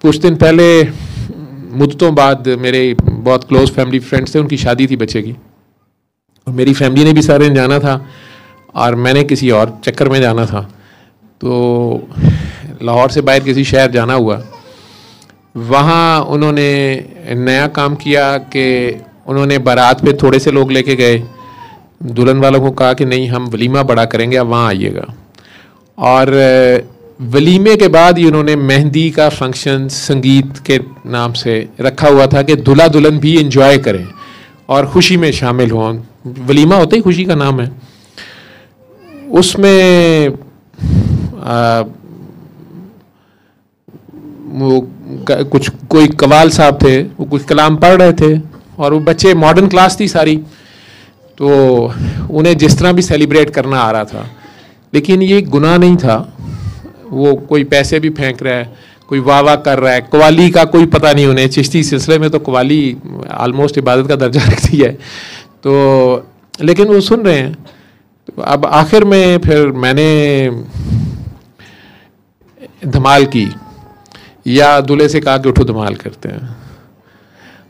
کچھ دن پہلے مدتوں بعد میرے بہت کلوز فیملی فرینڈس تھے, ان کی شادی تھی بچے کی, اور میری فیملی نے بھی سارے نے جانا تھا اور میں نے کسی اور چکر میں جانا تھا. تو لاہور سے باہر کسی شہر جانا ہوا. وہاں انہوں نے نیا کام کیا کہ انہوں نے بارات پہ تھوڑے سے لوگ لے کے گئے, دلہن والوں کو کہا کہ نہیں ہم ولیمہ بڑا کریں گے, آپ وہاں آئیے گا. اور ولیمے کے بعد ہی انہوں نے مہندی کا فنکشن سنگیت کے نام سے رکھا ہوا تھا کہ دلہا دلہن بھی انجوائے کریں اور خوشی میں شامل ہوں. ولیمہ ہوتا ہی خوشی کا نام ہے. اس میں وہ کچھ کوئی قوال صاحب تھے, وہ کچھ کلام پڑھ رہے تھے, اور وہ بچے ماڈرن کلاس تھی ساری, تو انہیں جس طرح بھی سیلیبریٹ کرنا آ رہا تھا. لیکن یہ گناہ نہیں تھا. وہ کوئی پیسے بھی پھینک رہا ہے, کوئی واہ واہ کر رہا ہے. قوالی کا کوئی پتہ نہیں انہیں, چشتی سلسلے میں تو قوالی آلموسٹ عبادت کا درجہ رکھتی ہے. تو لیکن وہ سن رہے ہیں. تو اب آخر میں پھر میں نے دھمال کی, یا دلہے سے کہا کہ اٹھو دھمال کرتے ہیں.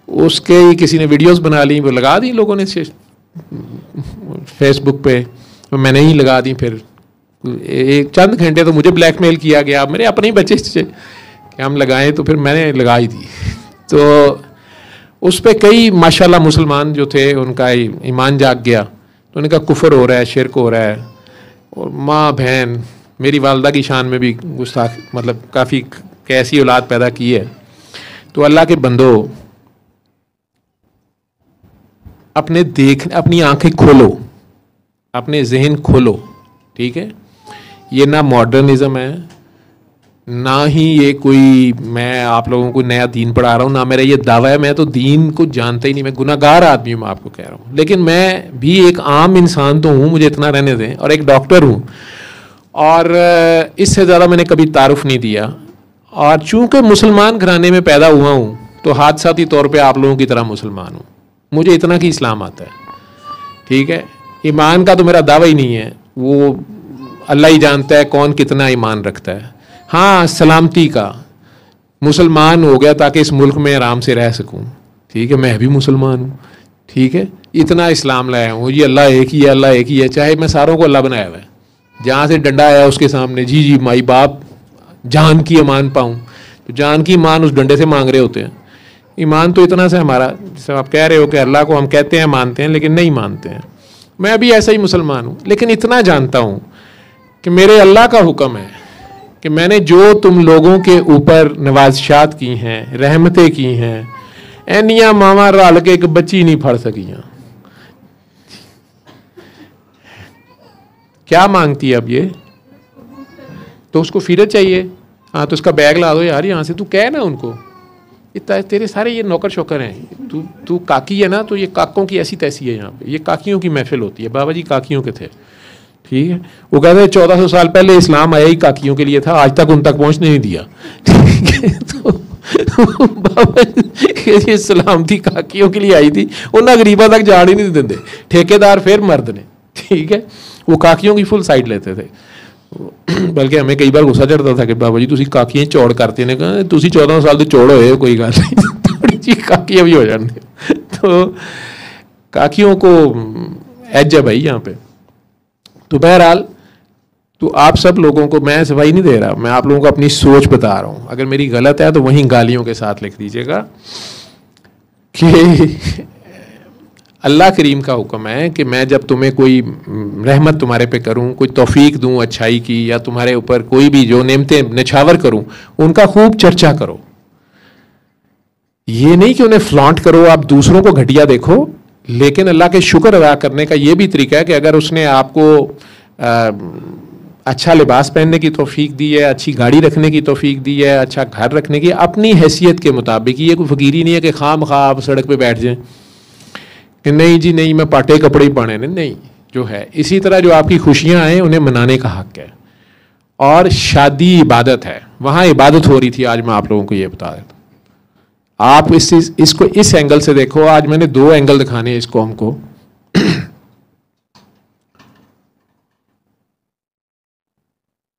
اس کے کسی نے ویڈیوز بنا لی, وہ لگا دی لوگوں نے فیس بک پہ, میں نے ہی لگا دی. پھر ایک چند گھنٹے تو مجھے بلیک میل کیا گیا, میرے اپنے ہی بچے سے کہ ہم لگائیں, تو پھر میں نے لگائی دی. تو اس پہ کئی ماشاءاللہ مسلمان جو تھے ان کا ایمان جاگ گیا. تو انہوں نے کہا کفر ہو رہا ہے, شرک ہو رہا ہے. اور ماں بہن, میری والدہ کی شان میں بھی گستاخ, مطلب کافی ایسی اولاد پیدا کی ہے. تو اللہ کے بندو, اپنی آنکھیں کھولو, اپنے ذہن کھولو, ٹھیک ہے. یہ نہ ماڈرنزم ہے, نہ ہی یہ کوئی میں آپ لوگوں کو نیا دین پڑھا رہا ہوں, نہ میرا یہ دعویٰ ہے. میں تو دین کو جانتا ہی نہیں, میں گناہ گار آدمی ہوں, میں آپ کو کہہ رہا ہوں. لیکن میں بھی ایک عام انسان تو ہوں, مجھے اتنا رہنے دیں, اور ایک ڈاکٹر ہوں, اور اس سے زیادہ میں نے کبھی تعارف نہیں دیا. اور چونکہ مسلمان گھرانے میں پیدا ہوا ہوں تو حادثاتی طور پہ آپ لوگوں کی طرح مسلمان ہوں. مجھے اتنا کہ اسلام آتا ہے, ٹھیک ہے. ایمان کا تو میرا دعویٰ ہی نہیں ہے, وہ اللہ ہی جانتا ہے کون کتنا ایمان رکھتا ہے. ہاں سلامتی کا, مسلمان ہو گیا تاکہ اس ملک میں آرام سے رہ سکوں, ٹھیک ہے. میں بھی مسلمان ہوں, ٹھیک ہے. اتنا اسلام لایا ہوں, جی اللہ ایک ہی ہے, اللہ ایک ہی ہے. چاہے میں ساروں کو اللہ بنایا ہوا ہے, جہاں سے ڈنڈا آیا اس کے سامنے جی جی مائی باپ جان کی امان پاؤں, تو جان کی ایمان اس ڈنڈے سے مانگ رہے ہوتے ہیں. ایمان تو اتنا سا ہمارا, جیسے آپ کہہ رہے ہو کہ اللہ کو ہم کہتے ہیں مانتے ہیں لیکن نہیں مانتے ہیں. میں بھی ایسا ہی مسلمان ہوں, لیکن اتنا جانتا ہوں کہ میرے اللہ کا حکم ہے کہ میں نے جو تم لوگوں کے اوپر نوازشات کی ہیں, رحمتیں کی ہیں, اینیاں ماما رال کے ایک بچی نہیں پھڑ سکیاں. کیا مانگتی ہے اب یہ, تو اس کو فیڈر چاہیے. ہاں تو اس کا بیگ لا دو یار یہاں سے, تو کہہ نا ان کو, تیرے سارے یہ نوکر شوکر ہیں, تو کاکی ہے نا, تو یہ کاکوں کی ایسی تیسی ہے یہاں پہ, یہ کاکیوں کی محفل ہوتی ہے. بابا جی کاکیوں کے تھے, ٹھیک ہے. وہ کہتے ہیں 1400 سال پہلے اسلام آیا ہی کاکیوں کے لیے تھا, آج تک ان تک پہنچنے نہیں دیا. تو بابا یہ سلامتی کاکیوں کے لیے آئی تھی, انہیں غریبہ تک جاڑ ہی نہیں دیتے. ٹھیکیدار پھر مرد نے, ٹھیک ہے, وہ کاکیوں کی فل سائڈ لیتے تھے. بلکہ ہمیں کئی بار غصہ چڑھتا تھا کہ بابا جی تسی کاکیاں چوڑ کرتے نے, کہا تسی 14 سال تو چوڑ ہوئے, کوئی گل نہیں, تھوڑی جی کاکیاں بھی ہو جانے. تو کاکیوں کو ایج ہے بھائی یہاں پہ. تو بہرحال تو آپ سب لوگوں کو میں صفائی نہیں دے رہا, میں آپ لوگوں کو اپنی سوچ بتا رہا ہوں. اگر میری غلط ہے تو وہیں گالیوں کے ساتھ لکھ دیجیے گا کہ اللہ کریم کا حکم ہے کہ میں جب تمہیں کوئی رحمت تمہارے پہ کروں, کوئی توفیق دوں اچھائی کی, یا تمہارے اوپر کوئی بھی جو نعمتیں نچھاور کروں, ان کا خوب چرچا کرو. یہ نہیں کہ انہیں فلانٹ کرو, آپ دوسروں کو گھٹیا دیکھو, لیکن اللہ کے شکر ادا کرنے کا یہ بھی طریقہ ہے کہ اگر اس نے آپ کو اچھا لباس پہننے کی توفیق دی ہے, اچھی گاڑی رکھنے کی توفیق دی ہے, اچھا گھر رکھنے کی, اپنی حیثیت کے مطابق. یہ کوئی فقیری نہیں ہے کہ خواہ مخواہ آپ سڑک پہ بیٹھ جائیں کہ نہیں جی نہیں میں پاٹے کپڑے ہی پہنے, نہیں. جو ہے اسی طرح جو آپ کی خوشیاں ہیں انہیں منانے کا حق ہے. اور شادی عبادت ہے, وہاں عبادت ہو رہی تھی. آج میں آپ لوگوں کو یہ بتا دیتا ہوں, آپ اس کو اس اینگل سے دیکھو. آج میں نے 2 اینگل دکھانے ہیں اس قوم کو.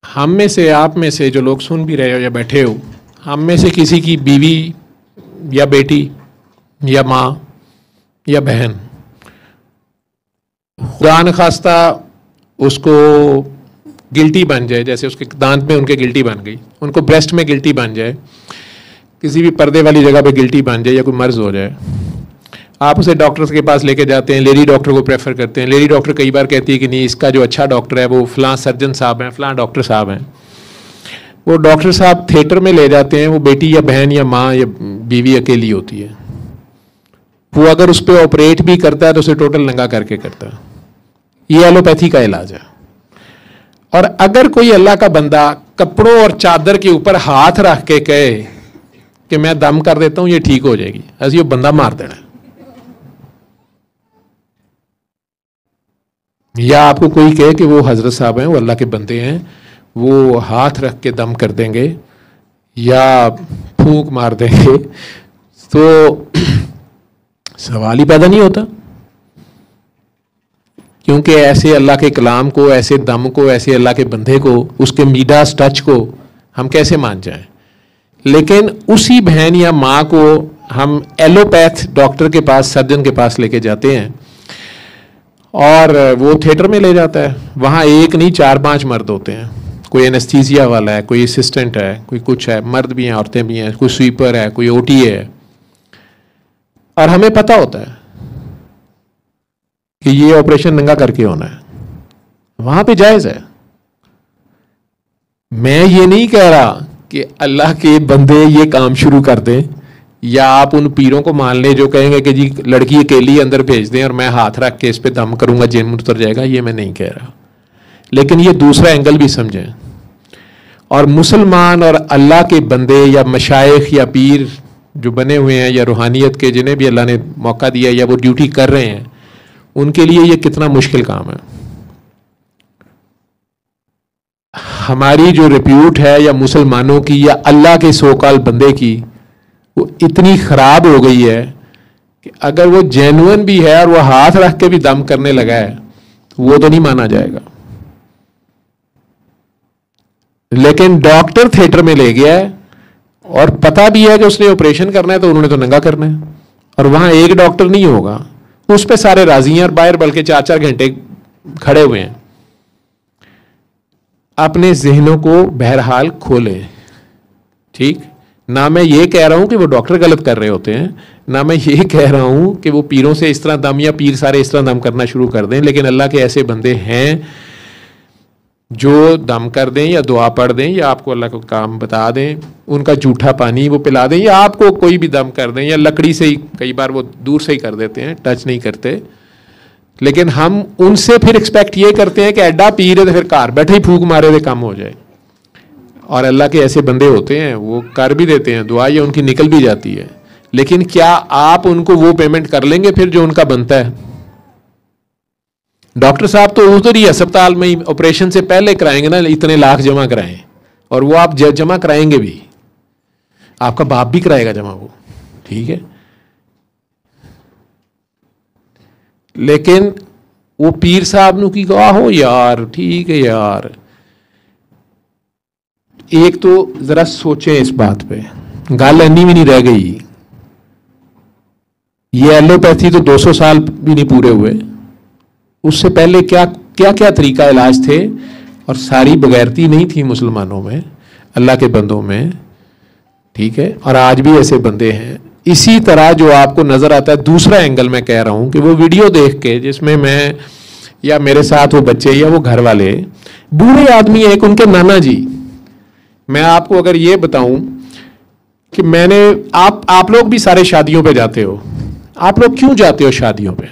ہم میں سے, آپ میں سے جو لوگ سن بھی رہے ہو یا بیٹھے ہو, ہم میں سے کسی کی بیوی یا بیٹی یا ماں یا بہن خدا نخواستہ اس کو گلٹی بن جائے، جیسے اس کے دانت میں ان کے گلٹی بن گئی، ان کو بریسٹ میں گلٹی بن جائے، کسی بھی پردے والی جگہ پہ گلٹی بن جائے یا کوئی مرض ہو جائے، آپ اسے ڈاکٹر کے پاس لے کے جاتے ہیں، لیڈی ڈاکٹر کو پریفر کرتے ہیں. لیڈی ڈاکٹر کئی بار کہتی ہے کہ نہیں، اس کا جو اچھا ڈاکٹر ہے وہ فلاں سرجن صاحب ہیں، فلاں ڈاکٹر صاحب ہیں. وہ ڈاکٹر صاحب تھیٹر میں لے جاتے ہیں، وہ بیٹی یا بہن یا ماں یا بیوی اکیلی ہوتی ہے. وہ اگر اس پہ آپریٹ بھی کرتا ہے تو اسے ٹوٹل ننگا کر کے کرتا ہے. یہ ایلوپیتھی کا علاج ہے. اور اگر کوئی اللہ کا بندہ کپڑوں اور چادر کے اوپر ہاتھ رکھ کے کہے کہ میں دم کر دیتا ہوں یہ ٹھیک ہو جائے گی، ایسے یہ بندہ مار دینا. یا آپ کو کوئی کہے کہ وہ حضرت صاحب ہیں، وہ اللہ کے بندے ہیں، وہ ہاتھ رکھ کے دم کر دیں گے یا پھونک مار دیں گے، تو سوال ہی پیدا نہیں ہوتا. کیونکہ ایسے اللہ کے کلام کو، ایسے دم کو، ایسے اللہ کے بندے کو، اس کے میڈاس ٹچ کو ہم کیسے مان جائیں. لیکن اسی بہن یا ماں کو ہم ایلوپیتھ ڈاکٹر کے پاس، سرجن کے پاس لے کے جاتے ہیں اور وہ تھیٹر میں لے جاتا ہے. وہاں ایک نہیں 4-5 مرد ہوتے ہیں. کوئی انستھیزیا والا ہے، کوئی اسسٹنٹ ہے، کوئی کچھ ہے، مرد بھی ہیں عورتیں بھی ہیں، کوئی سویپر ہے، کوئی او ٹی ہے. اور ہمیں پتہ ہوتا ہے کہ یہ آپریشن ننگا کر کے ہونا ہے. وہاں پہ جائز ہے. میں یہ نہیں کہہ رہا کہ اللہ کے بندے یہ کام شروع کر دیں یا آپ ان پیروں کو مان لیں جو کہیں گے کہ جی لڑکی اکیلی اندر بھیج دیں اور میں ہاتھ رکھ کے اس پہ دم کروں گا جن اتر جائے گا. یہ میں نہیں کہہ رہا. لیکن یہ دوسرا اینگل بھی سمجھیں. اور مسلمان اور اللہ کے بندے یا مشائخ یا پیر جو بنے ہوئے ہیں یا روحانیت کے جنہیں بھی اللہ نے موقع دیا یا وہ ڈیوٹی کر رہے ہیں، ان کے لیے یہ کتنا مشکل کام ہے. ہماری جو ریپیوٹ ہے یا مسلمانوں کی یا اللہ کے سوکال بندے کی، وہ اتنی خراب ہو گئی ہے کہ اگر وہ جینوئن بھی ہے اور وہ ہاتھ رکھ کے بھی دم کرنے لگا ہے تو وہ تو نہیں مانا جائے گا. لیکن ڈاکٹر تھیٹر میں لے گیا ہے اور پتا بھی ہے کہ اس نے آپریشن کرنا ہے تو انہوں نے تو ننگا کرنا ہے. اور وہاں ایک ڈاکٹر نہیں ہوگا، اس پہ سارے راضی ہیں اور باہر بلکہ 4-4 گھنٹے کھڑے ہوئے ہیں. اپنے ذہنوں کو بہرحال کھولیں. ٹھیک، نہ میں یہ کہہ رہا ہوں کہ وہ ڈاکٹر غلط کر رہے ہوتے ہیں، نہ میں یہ کہہ رہا ہوں کہ وہ پیروں سے اس طرح دم یا پیر سارے اس طرح دم کرنا شروع کر دیں. لیکن اللہ کے ایسے بندے ہیں جو دم کر دیں یا دعا پڑھ دیں یا آپ کو اللہ کو کام بتا دیں، ان کا جھوٹا پانی وہ پلا دیں یا آپ کو کوئی بھی دم کر دیں یا لکڑی سے ہی، کئی بار وہ دور سے ہی کر دیتے ہیں، ٹچ نہیں کرتے. لیکن ہم ان سے پھر ایکسپیکٹ یہ کرتے ہیں کہ ایڈا پیر ہے تو پھر گھر بیٹھے ہی پھونک مارے تو کم ہو جائے. اور اللہ کے ایسے بندے ہوتے ہیں وہ کر بھی دیتے ہیں دعا یا ان کی نکل بھی جاتی ہے. لیکن کیا آپ ان کو وہ پیمنٹ کر لیں گے پھر جو ان کا بنتا ہے؟ ڈاکٹر صاحب تو ادھر ہی اسپتال میں ہی آپریشن سے پہلے کرائیں گے نا، اتنے لاکھ جمع کرائیں، اور وہ آپ جمع کرائیں گے بھی، آپ کا باپ بھی کرائے گا جمع وہ. ٹھیک ہے، لیکن وہ پیر صاحب نو کی گواہ ہو یار. ٹھیک ہے یار، ایک تو ذرا سوچیں اس بات پہ. گل اینی بھی نہیں رہ گئی. یہ ایلوپیتھی تو 200 سال بھی نہیں پورے ہوئے. اس سے پہلے کیا کیا طریقہ علاج تھے، اور ساری بغیرتی نہیں تھی مسلمانوں میں، اللہ کے بندوں میں. ٹھیک ہے، اور آج بھی ایسے بندے ہیں. اسی طرح جو آپ کو نظر آتا ہے، دوسرا اینگل میں کہہ رہا ہوں کہ وہ ویڈیو دیکھ کے جس میں میں یا میرے ساتھ وہ بچے یا وہ گھر والے بوڑھے آدمی ایک ان کے نانا جی، میں آپ کو اگر یہ بتاؤں کہ میں نے آپ لوگ بھی سارے شادیوں پہ جاتے ہو. آپ لوگ کیوں جاتے ہو شادیوں پہ؟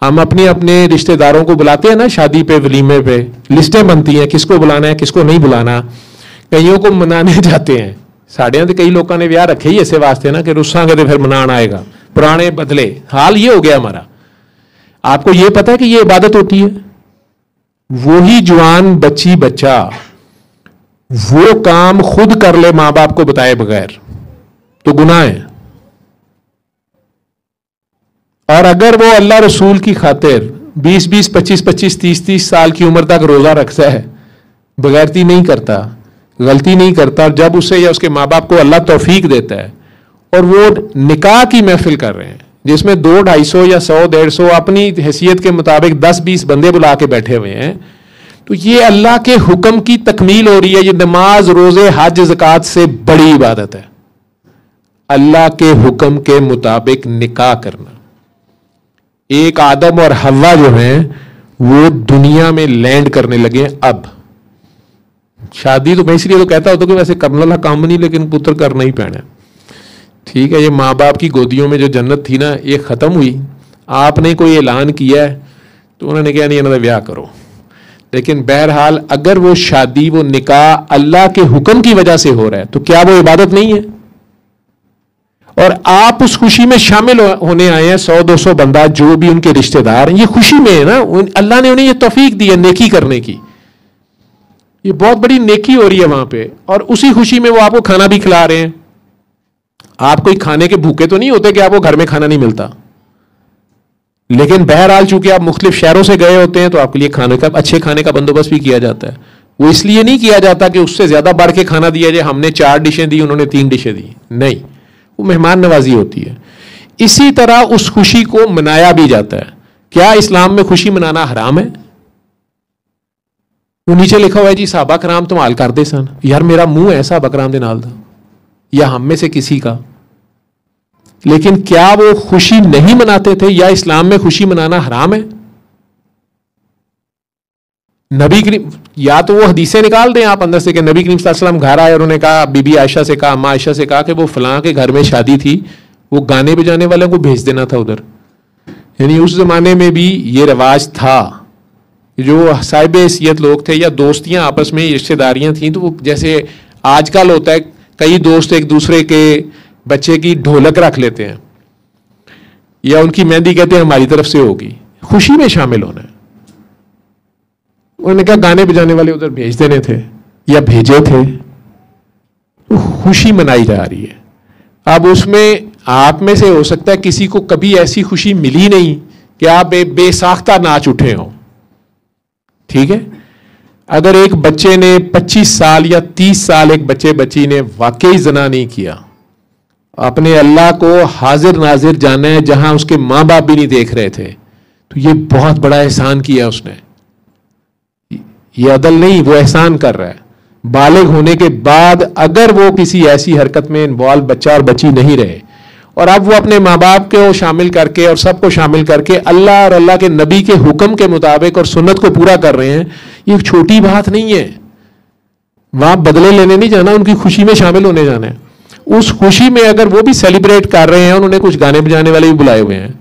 ہم اپنے رشتہ داروں کو بلاتے ہیں نا شادی پہ، ولیمے پہ لسٹیں بنتی ہیں کس کو بلانا ہے کس کو نہیں بلانا. کئیوں کو منانے جاتے ہیں. ساڑھے تو کئی لوگوں نے ویاہ رکھے ہی ایسے واسطے نا کہ رساں گے تو پھر منان آئے گا، پرانے بدلے. حال یہ ہو گیا ہمارا. آپ کو یہ پتا ہے کہ یہ عبادت ہوتی ہے؟ وہی جوان بچی بچہ وہ کام خود کر لے ماں باپ کو بتائے بغیر تو گناہ ہے. اور اگر وہ اللہ رسول کی خاطر 20-20, 25-25, 30-30 سال کی عمر تک روزہ رکھتا ہے، بغیرتی نہیں کرتا، غلطی نہیں کرتا، اور جب اسے یا اس کے ماں باپ کو اللہ توفیق دیتا ہے اور وہ نکاح کی محفل کر رہے ہیں جس میں 200-250 یا 100-150 اپنی حیثیت کے مطابق 10-20 بندے بلا کے بیٹھے ہوئے ہیں، تو یہ اللہ کے حکم کی تکمیل ہو رہی ہے. یہ نماز، روزے، حج، زکوٰۃ سے بڑی عبادت ہے، اللہ کے حکم کے مطابق نکاح کرنا. ایک آدم اور حوا جو ہیں وہ دنیا میں لینڈ کرنے لگے. اب شادی تو میں اس لیے تو کہتا ہوتا کہ ویسے کرنے والا کام نہیں، لیکن پتر کرنا ہی پینا. ٹھیک ہے، یہ ماں باپ کی گودیوں میں جو جنت تھی نا یہ ختم ہوئی. آپ نے کوئی اعلان کیا ہے تو انہوں نے کہا نہیں انہوں نے بیاہ کرو. لیکن بہرحال اگر وہ شادی، وہ نکاح اللہ کے حکم کی وجہ سے ہو رہا ہے تو کیا وہ عبادت نہیں ہے؟ اور آپ اس خوشی میں شامل ہونے آئے ہیں. 100-200 بندہ جو بھی ان کے رشتہ دار ہیں یہ خوشی میں ہے نا، اللہ نے انہیں یہ توفیق دی ہے نیکی کرنے کی. یہ بہت بڑی نیکی ہو رہی ہے وہاں پہ، اور اسی خوشی میں وہ آپ کو کھانا بھی کھلا رہے ہیں. آپ کوئی کھانے کے بھوکے تو نہیں ہوتے کہ آپ کو گھر میں کھانا نہیں ملتا، لیکن بہرحال چونکہ آپ مختلف شہروں سے گئے ہوتے ہیں تو آپ کے لیے کھانے کا، اچھے کھانے کا بندوبست بھی کیا جاتا ہے. وہ اس لیے نہیں کیا جاتا کہ اس سے زیادہ بڑھ کے کھانا دیا جائے، ہم نے 4 ڈشیں دی انہوں نے 3 ڈشیں دی، نہیں، وہ مہمان نوازی ہوتی ہے. اسی طرح اس خوشی کو منایا بھی جاتا ہے. کیا اسلام میں خوشی منانا حرام ہے؟ وہ نیچے لکھا ہوا ہے جی صحابہ کرام تو مال کر دے سن. یار میرا منہ ہے صحابہ کرام دے نال دا یا ہم میں سے کسی کا، لیکن کیا وہ خوشی نہیں مناتے تھے؟ یا اسلام میں خوشی منانا حرام ہے؟ نبی کریم، یا تو وہ حدیثیں نکال دیں آپ اندر سے کہ نبی کریم صلی اللہ علیہ وسلم گھر آئے اور انہوں نے کہا، بی بی عائشہ سے کہا، اماں عائشہ سے کہا کہ وہ فلاں کے گھر میں شادی تھی، وہ گانے بجانے والوں کو بھیج دینا تھا ادھر. یعنی اس زمانے میں بھی یہ رواج تھا. جو صاحب حیثیت لوگ تھے یا دوستیاں آپس میں رشتے داریاں تھیں تو وہ جیسے آج کل ہوتا ہے کئی دوست ایک دوسرے کے بچے کی ڈھولک رکھ لیتے ہیں یا ان کی مہندی کہتے ہیں ہماری طرف سے ہوگی. خوشی میں شامل ہونا ہے. انہوں نے کہا گانے بجانے والے ادھر بھیج دینے تھے یا بھیجے تھے. خوشی منائی جا رہی ہے. اب اس میں آپ میں سے ہو سکتا ہے کسی کو کبھی ایسی خوشی ملی نہیں کہ آپ بے ساختہ ناچ اٹھے ہوں. ٹھیک ہے، اگر ایک بچے نے 25 سال یا 30 سال ایک بچی نے واقعی زنا نہیں کیا، اپنے اللہ کو حاضر ناظر جانا ہے جہاں اس کے ماں باپ بھی نہیں دیکھ رہے تھے، تو یہ بہت بڑا احسان کیا اس نے. یہ عدل نہیں، وہ احسان کر رہا ہے. بالغ ہونے کے بعد اگر وہ کسی ایسی حرکت میں انوالو بچہ اور بچی نہیں رہے اور اب وہ اپنے ماں باپ کو شامل کر کے اور سب کو شامل کر کے اللہ اور اللہ کے نبی کے حکم کے مطابق اور سنت کو پورا کر رہے ہیں، یہ ایک چھوٹی بات نہیں ہے. وہاں بدلے لینے نہیں جانا، ان کی خوشی میں شامل ہونے جانا ہے. اس خوشی میں اگر وہ بھی سیلیبریٹ کر رہے ہیں، انہوں نے کچھ گانے بجانے والے بھی بلائے ہوئے ہیں،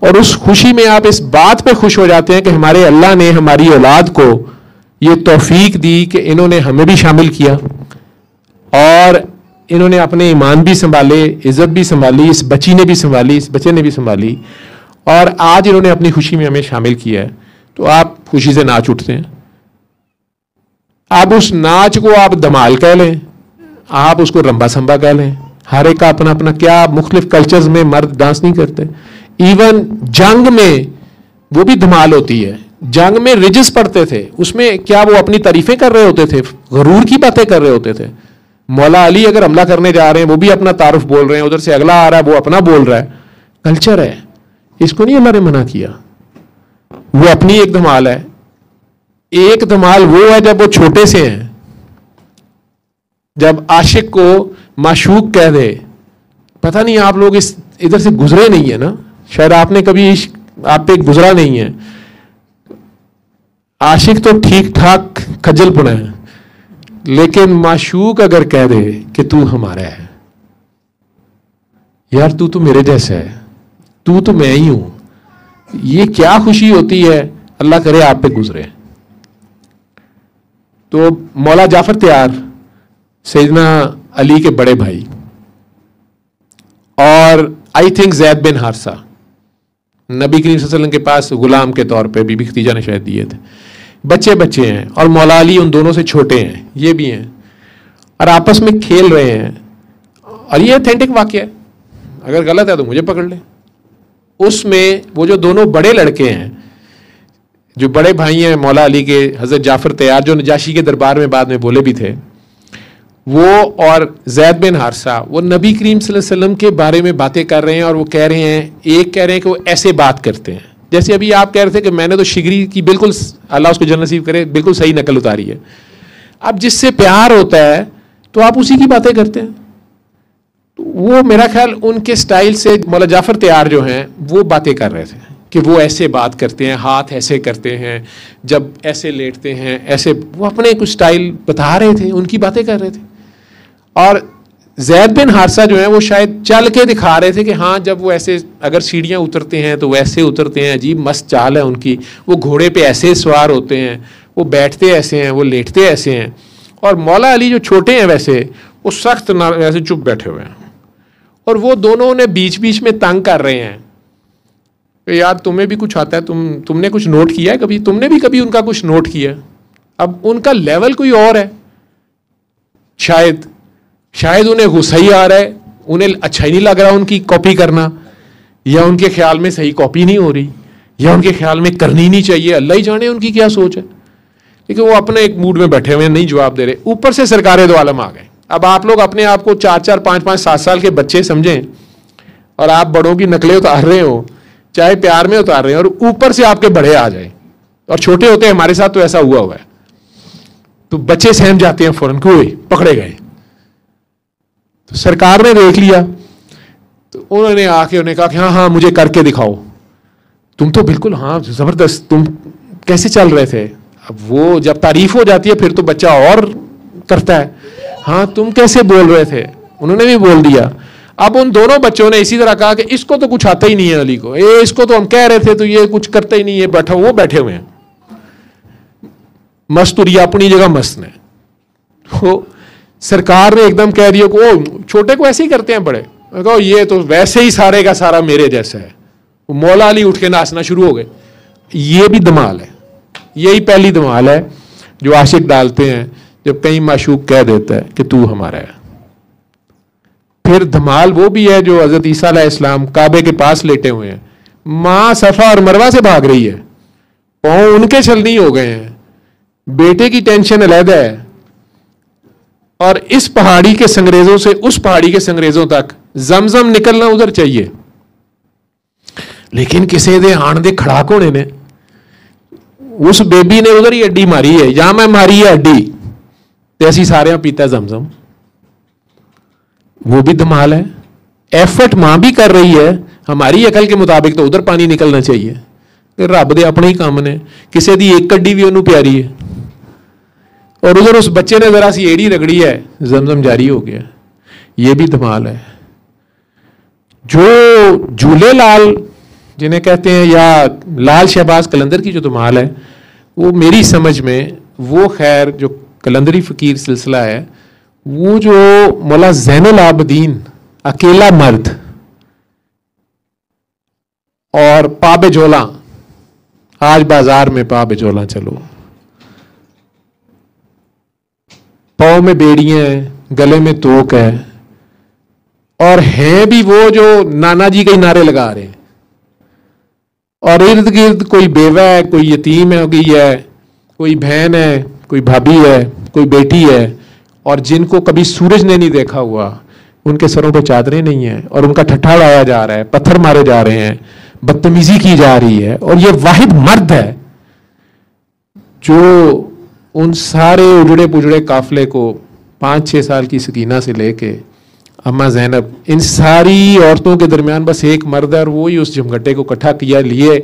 اور اس خوشی میں آپ اس بات پہ خوش ہو جاتے ہیں کہ ہمارے اللہ نے ہماری اولاد کو یہ توفیق دی کہ انہوں نے ہمیں بھی شامل کیا اور انہوں نے اپنے ایمان بھی سنبھالے، عزت بھی سنبھالی، اس بچی نے بھی سنبھالی، اس بچے نے بھی سنبھالی، اور آج انہوں نے اپنی خوشی میں ہمیں شامل کیا ہے، تو آپ خوشی سے ناچ اٹھتے ہیں. اب اس ناچ کو آپ دھمال کہہ لیں، آپ اس کو رمبا سمبا کہہ لیں، ہر ایک کا اپنا اپنا. کیا مختلف کلچرز میں مرد ڈانس نہیں کرتے؟ ایون جنگ میں وہ بھی دھمال ہوتی ہے. جنگ میں رجز پڑھتے تھے، اس میں کیا وہ اپنی تعریفیں کر رہے ہوتے تھے؟ غرور کی باتیں کر رہے ہوتے تھے. مولا علی اگر حملہ کرنے جا رہے ہیں وہ بھی اپنا تعارف بول رہے ہیں، ادھر سے اگلا آ رہا ہے وہ اپنا بول رہا ہے. کلچر ہے، اس کو نہیں اللہ نے منع کیا. وہ اپنی ایک دھمال ہے. ایک دھمال وہ ہے جب وہ چھوٹے سے ہیں، جب عاشق کو معشوق کہہ دے. پتہ نہیں آپ لوگ اس ادھر سے گزرے نہیں ہیں نا، شاید آپ نے کبھی آپ پہ گزرا نہیں ہے. عاشق تو ٹھیک ٹھاک کھجل پڑا ہے، لیکن معشوق اگر کہہ دے کہ تو ہمارا ہے، یار تو میرے جیسا ہے، تو میں ہی ہوں، یہ کیا خوشی ہوتی ہے. اللہ کرے آپ پہ گزرے. تو مولا جعفر تیار سیدنا علی کے بڑے بھائی، اور آئی تھنک زید بن حارثہ نبی کریم صلی اللہ علیہ وسلم کے پاس غلام کے طور پہ بی بی خدیجہ نے شاید دیے تھے. بچے ہیں، اور مولا علی ان دونوں سے چھوٹے ہیں، یہ بھی ہیں، اور آپس میں کھیل رہے ہیں. اور یہ اتھینٹک واقعہ ہے، اگر غلط ہے تو مجھے پکڑ لیں. اس میں وہ جو دونوں بڑے لڑکے ہیں، جو بڑے بھائی ہیں مولا علی کے، حضرت جعفر تیار، جو نجاشی کے دربار میں بعد میں بولے بھی تھے، وہ اور زید بن حارثہ وہ نبی کریم صلی اللہ علیہ وسلم کے بارے میں باتیں کر رہے ہیں, اور وہ کہہ رہے ہیں, ایک کہہ رہے ہیں کہ وہ ایسے بات کرتے ہیں جیسے ابھی آپ کہہ رہے تھے کہ میں نے تو شگری کی بالکل, اللہ اس کو جنت نصیب کرے, بالکل صحیح نقل اتاری ہے. اب جس سے پیار ہوتا ہے تو آپ اسی کی باتیں کرتے ہیں. وہ میرا خیال ان کے سٹائل سے مولا جعفر تیار جو ہیں وہ باتیں کر رہے تھے کہ وہ ایسے بات کرتے ہیں, ہاتھ ایسے کرتے ہیں, جب ایسے لیٹتے ہیں ایسے, وہ اپنے کچھ سٹائل بتا رہے تھے, ان کی باتیں کر رہے تھے. اور زید بن حارثہ جو ہیں وہ شاید چل کے دکھا رہے تھے کہ ہاں جب وہ ایسے اگر سیڑھیاں اترتے ہیں تو ویسے اترتے ہیں, عجیب مست چال ہے ان کی, وہ گھوڑے پہ ایسے سوار ہوتے ہیں, وہ بیٹھتے ایسے ہیں, وہ لیٹتے ایسے ہیں. اور مولا علی جو چھوٹے ہیں ویسے وہ سخت ویسے چپ بیٹھے ہوئے ہیں, اور وہ دونوں نے بیچ بیچ میں تنگ کر رہے ہیں کہ یار تمہیں بھی کچھ آتا ہے, تم نے کچھ نوٹ کیا ہے کبھی, تم نے بھی کبھی ان کا کچھ نوٹ کیا ہے. اب ان کا لیول کوئی اور ہے, شاید انہیں غصہ ہی آ رہا ہے, انہیں اچھا ہی نہیں لگ رہا ان کی کاپی کرنا, یا ان کے خیال میں صحیح کاپی نہیں ہو رہی, یا ان کے خیال میں کرنی نہیں چاہیے, اللہ ہی جانے ان کی کیا سوچ ہے. لیکن وہ اپنے ایک موڈ میں بیٹھے ہوئے, نہیں جواب دے رہے. اوپر سے سرکار دو عالم آ گئے. اب آپ لوگ اپنے آپ کو 4 5 5 7 سال کے بچے سمجھیں, اور آپ بڑوں کی نقلیں اتار رہے ہو, چاہے پیار میں اتار رہے ہیں, اور اوپر سے آپ کے بڑے آ جائیں, اور چھوٹے ہوتے ہیں. ہمارے ساتھ تو ایسا ہوا ہے, تو بچے سہم جاتے ہیں فوراً, کوئی پکڑے گئے. تو سرکار نے دیکھ لیا, تو انہوں نے آ کے انہیں کہا کہ ہاں مجھے کر کے دکھاؤ. تم تو بالکل ہاں زبردست, تم کیسے چل رہے تھے. اب وہ جب تعریف ہو جاتی ہے پھر تو بچہ اور کرتا ہے, ہاں تم کیسے بول رہے تھے. انہوں نے بھی بول دیا. اب ان دونوں بچوں نے اسی طرح کہا کہ اس کو تو کچھ آتا ہی نہیں ہے, علی کو اس کو تو ہم کہہ رہے تھے تو یہ کچھ کرتا ہی نہیں ہے, بیٹھا وہ بیٹھے ہوئے ہیں مست, اور یہ اپنی جگہ مست نے. وہ سرکار نے ایک دم کہہ دیا کہ وہ چھوٹے کو ایسے ہی کرتے ہیں بڑے, کہو یہ تو ویسے ہی سارے کا سارا میرے جیسا ہے. وہ مولا علی اٹھ کے ناچنا شروع ہو گئے. یہ بھی دمال ہے, یہی پہلی دمال ہے جو عاشق ڈالتے ہیں جب کہیں معشوق کہہ دیتا ہے کہ تو ہمارا ہے. پھر دھمال وہ بھی ہے جو حضرت عیسیٰ علیہ السلام کعبے کے پاس لیٹے ہوئے ہیں, ماں صفا اور مروہ سے بھاگ رہی ہے, پاؤں ان کے چلنی ہو گئے ہیں, بیٹے کی ٹینشن علیحدہ ہے, اور اس پہاڑی کے سنگریزوں سے اس پہاڑی کے سنگریزوں تک زمزم نکلنا ادھر چاہیے. لیکن کسی دے آن دے کھڑاک ہونے نے, اس بیبی نے ادھر ہی اڈی ماری ہے, یا میں ماری ہے اڈی, ایسی سارے پیتا ہے زمزم. وہ بھی دمال ہے. ایفرٹ ماں بھی کر رہی ہے, ہماری عقل کے مطابق تو ادھر پانی نکلنا چاہیے, رب دے اپنے ہی کام نے, کسی دی ایک کڈی بھی انہوں پیاری ہے, اور ادھر اس بچے نے ذرا سی ایڑی رگڑی ہے, زمزم جاری ہو گیا. یہ بھی دمال ہے. جو جھولے لال جنہیں کہتے ہیں, یا لال شہباز قلندر کی جو دمال ہے, وہ میری سمجھ میں وہ خیر جو قلندری فقیر سلسلہ ہے, وہ جو مولا زین العابدین اکیلا مرد اور پا بجولا, آج بازار میں پا بجولا چلو, پاؤں میں بیڑیاں ہیں, گلے میں توک ہے, اور ہیں بھی وہ جو نانا جی کے نعرے لگا رہے ہیں, اور ارد گرد کوئی بیوہ ہے, کوئی یتیم ہے گئی ہے, کوئی بہن ہے, کوئی بھابھی ہے, کوئی بیٹی ہے, اور جن کو کبھی سورج نے نہیں دیکھا ہوا, ان کے سروں پہ چادریں نہیں ہیں, اور ان کا ٹھٹھا لایا جا رہا ہے, پتھر مارے جا رہے ہیں, بدتمیزی کی جا رہی ہے. اور یہ واحد مرد ہے جو ان سارے اجڑے پجڑے قافلے کو 5-6 سال کی سکینہ سے لے کے اما زینب, ان ساری عورتوں کے درمیان بس ایک مرد ہے, اور وہی اس جمگٹے کو اکٹھا کیا لیے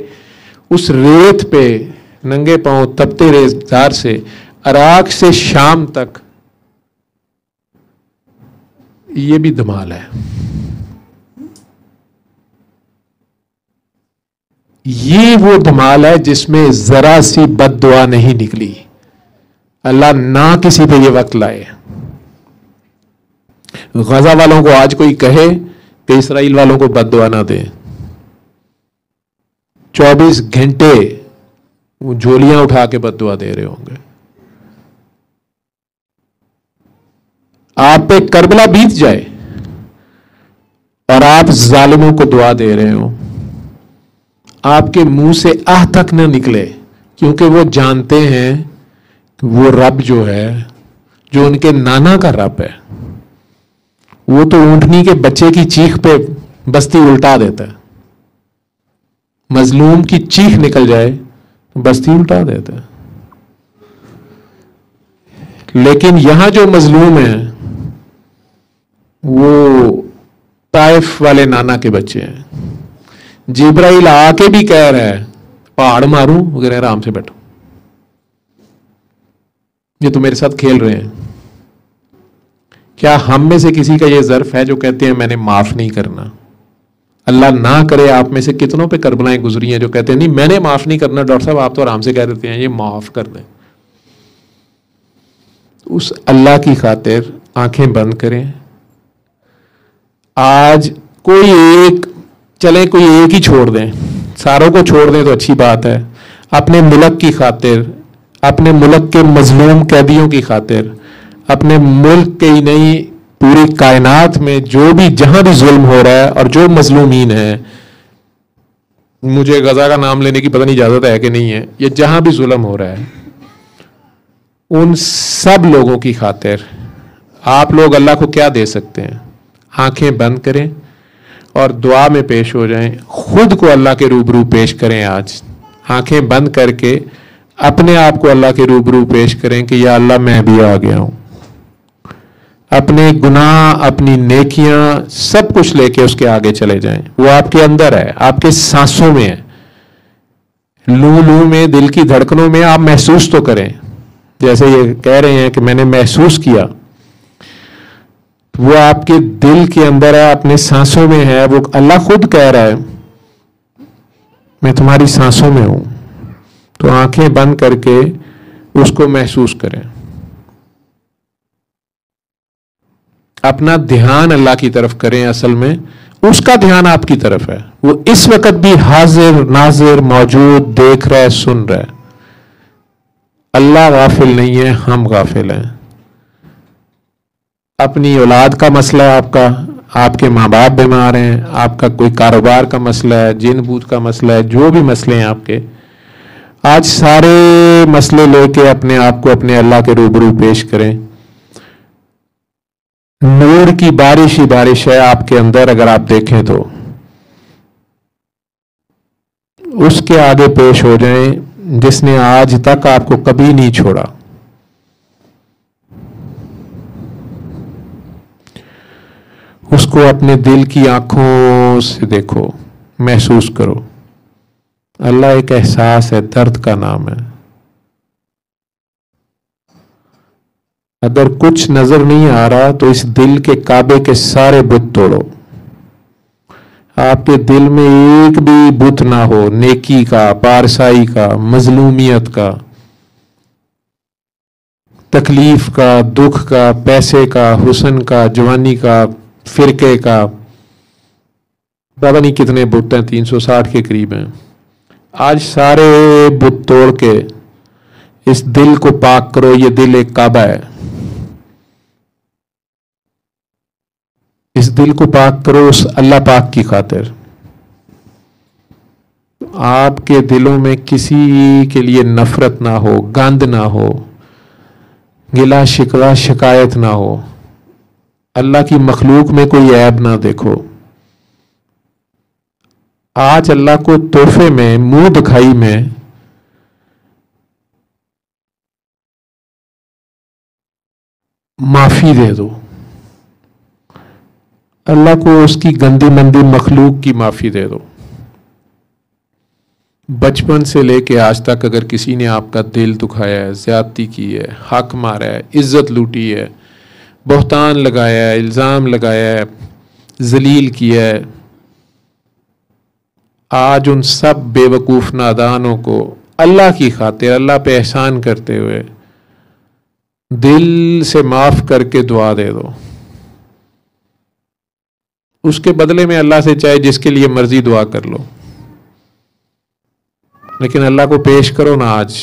اس ریت پہ ننگے پاؤں تپتے ریزدار سے عراق سے شام تک. یہ بھی دمال ہے. یہ وہ دمال ہے جس میں ذرا سی بد دعا نہیں نکلی. اللہ نہ کسی پہ یہ وقت لائے. غزہ والوں کو آج کوئی کہے کہ اسرائیل والوں کو بد دعا نہ دے, 24 گھنٹے وہ جھولیاں اٹھا کے بد دعا دے رہے ہوں گے. آپ پہ کربلا بیت جائے اور آپ ظالموں کو دعا دے رہے ہوں, آپ کے منہ سے آہ تک نہ نکلے, کیونکہ وہ جانتے ہیں کہ وہ رب جو ہے جو ان کے نانا کا رب ہے, وہ تو اونٹنی کے بچے کی چیخ پہ بستی الٹا دیتا ہے. مظلوم کی چیخ نکل جائے بستی الٹا دیتا ہے. لیکن یہاں جو مظلوم ہیں وہ طائف والے نانا کے بچے ہیں. جبرائیل آ کے بھی کہہ رہا ہے پہاڑ ماروں وغیرہ، آرام سے بیٹھو، یہ تو میرے ساتھ کھیل رہے ہیں. کیا ہم میں سے کسی کا یہ ظرف ہے جو کہتے ہیں میں نے معاف نہیں کرنا؟ اللہ نہ کرے آپ میں سے کتنوں پہ کربلائیں گزری ہیں جو کہتے ہیں نہیں میں نے معاف نہیں کرنا. ڈاکٹر صاحب آپ تو آرام سے کہہ دیتے ہیں یہ معاف کر دیں. اس اللہ کی خاطر آنکھیں بند کریں. آج کوئی ایک چلیں، کوئی ایک ہی چھوڑ دیں، ساروں کو چھوڑ دیں تو اچھی بات ہے. اپنے ملک کی خاطر، اپنے ملک کے مظلوم قیدیوں کی خاطر، اپنے ملک کے ہی نہیں پوری کائنات میں جو بھی جہاں بھی ظلم ہو رہا ہے اور جو مظلومین ہیں، مجھے غزہ کا نام لینے کی پتہ نہیں اجازت ہے کہ نہیں ہے، یہ جہاں بھی ظلم ہو رہا ہے ان سب لوگوں کی خاطر آپ لوگ اللہ کو کیا دے سکتے ہیں؟ آنکھیں بند کریں اور دعا میں پیش ہو جائیں. خود کو اللہ کے روبرو پیش کریں. آج آنکھیں بند کر کے اپنے آپ کو اللہ کے روبرو پیش کریں کہ یا اللہ میں بھی آ گیا ہوں. اپنے گناہ، اپنی نیکیاں سب کچھ لے کے اس کے آگے چلے جائیں. وہ آپ کے اندر ہے، آپ کے سانسوں میں ہے، لو لو میں، دل کی دھڑکنوں میں. آپ محسوس تو کریں. جیسے یہ کہہ رہے ہیں کہ میں نے محسوس کیا، وہ آپ کے دل کے اندر ہے، اپنے سانسوں میں ہے. وہ اللہ خود کہہ رہا ہے میں تمہاری سانسوں میں ہوں. تو آنکھیں بند کر کے اس کو محسوس کریں. اپنا دھیان اللہ کی طرف کریں. اصل میں اس کا دھیان آپ کی طرف ہے. وہ اس وقت بھی حاضر ناظر موجود، دیکھ رہا ہے، سن رہا ہے. اللہ غافل نہیں ہے، ہم غافل ہیں. اپنی اولاد کا مسئلہ ہے آپ کے ماں باپ بیمار ہیں، آپ کا کوئی کاروبار کا مسئلہ ہے، جن بوت کا مسئلہ ہے، جو بھی مسئلے ہیں آپ کے، آج سارے مسئلے لے کے اپنے آپ کو اپنے اللہ کے روبرو پیش کریں. نور کی بارش ہی بارش ہے آپ کے اندر. اگر آپ دیکھیں تو اس کے آگے پیش ہو جائیں جس نے آج تک آپ کو کبھی نہیں چھوڑا. اس کو اپنے دل کی آنکھوں سے دیکھو، محسوس کرو. اللہ ایک احساس ہے، درد کا نام ہے. اگر کچھ نظر نہیں آ رہا تو اس دل کے کعبے کے سارے بت توڑو. آپ کے دل میں ایک بھی بت نہ ہو، نیکی کا، پارسائی کا، مظلومیت کا، تکلیف کا، دکھ کا، پیسے کا، حسن کا، جوانی کا، فرقے کا. پتہ نہیں کتنے بت ہیں، 360 کے قریب ہیں. آج سارے بت توڑ کے اس دل کو پاک کرو. یہ دل ایک کعبہ ہے. اس دل کو پاک کرو اس اللہ پاک کی خاطر. آپ کے دلوں میں کسی کے لیے نفرت نہ ہو، گند نہ ہو، گلا شکوہ شکایت نہ ہو. اللہ کی مخلوق میں کوئی عیب نہ دیکھو. آج اللہ کو تحفے میں، منہ دکھائی میں معافی دے دو. اللہ کو اس کی گندی مندی مخلوق کی معافی دے دو. بچپن سے لے کے آج تک اگر کسی نے آپ کا دل دکھایا ہے، زیادتی کی ہے، حق مارا ہے، عزت لوٹی ہے، بہتان لگایا ہے، الزام لگایا ہے، ذلیل کیا ہے، آج ان سب بے وقوف نادانوں کو اللہ کی خاطر، اللہ پہ احسان کرتے ہوئے دل سے معاف کر کے دعا دے دو. اس کے بدلے میں اللہ سے چاہے جس کے لیے مرضی دعا کر لو، لیکن اللہ کو پیش کرو نا آج.